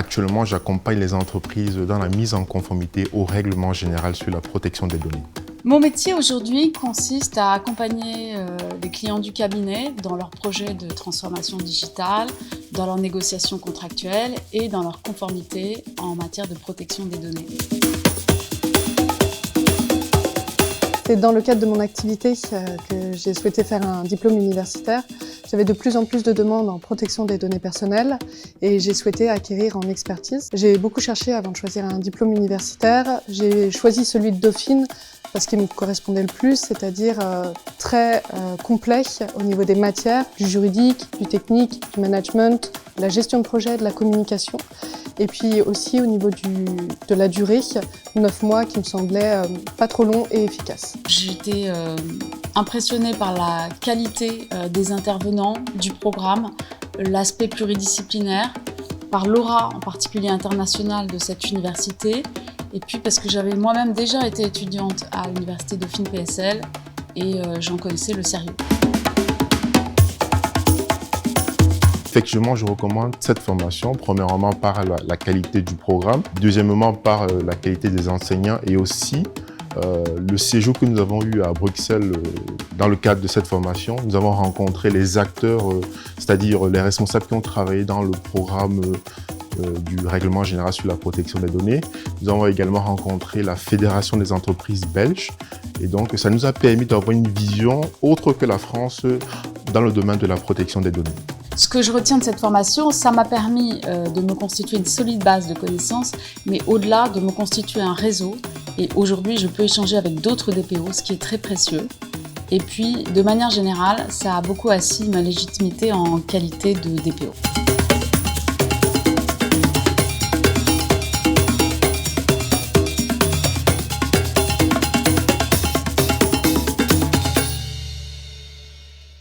Actuellement, j'accompagne les entreprises dans la mise en conformité au règlement général sur la protection des données. Mon métier aujourd'hui consiste à accompagner les clients du cabinet dans leurs projets de transformation digitale, dans leurs négociations contractuelles et dans leur conformité en matière de protection des données. C'est dans le cadre de mon activité que j'ai souhaité faire un diplôme universitaire. J'avais de plus en plus de demandes en protection des données personnelles et j'ai souhaité acquérir en expertise. J'ai beaucoup cherché avant de choisir un diplôme universitaire. J'ai choisi celui de Dauphine parce qu'il me correspondait le plus, c'est-à-dire très complet au niveau des matières, du juridique, du technique, du management, de la gestion de projet, de la communication. Et puis aussi au niveau de la durée, 9 mois qui me semblait pas trop long et efficace. J'étais impressionnée par la qualité des intervenants, du programme, l'aspect pluridisciplinaire, par l'aura en particulier internationale de cette université, et puis parce que j'avais moi-même déjà été étudiante à l'université Dauphine PSL et j'en connaissais le sérieux. Effectivement, je recommande cette formation, premièrement par la qualité du programme, deuxièmement par la qualité des enseignants et aussi le séjour que nous avons eu à Bruxelles dans le cadre de cette formation. Nous avons rencontré les acteurs, c'est-à-dire les responsables qui ont travaillé dans le programme du règlement général sur la protection des données. Nous avons également rencontré la Fédération des entreprises belges et donc ça nous a permis d'avoir une vision autre que la France dans le domaine de la protection des données. Ce que je retiens de cette formation, ça m'a permis de me constituer une solide base de connaissances, mais au-delà de me constituer un réseau. Et aujourd'hui, je peux échanger avec d'autres DPO, ce qui est très précieux. Et puis, de manière générale, ça a beaucoup assis ma légitimité en qualité de DPO.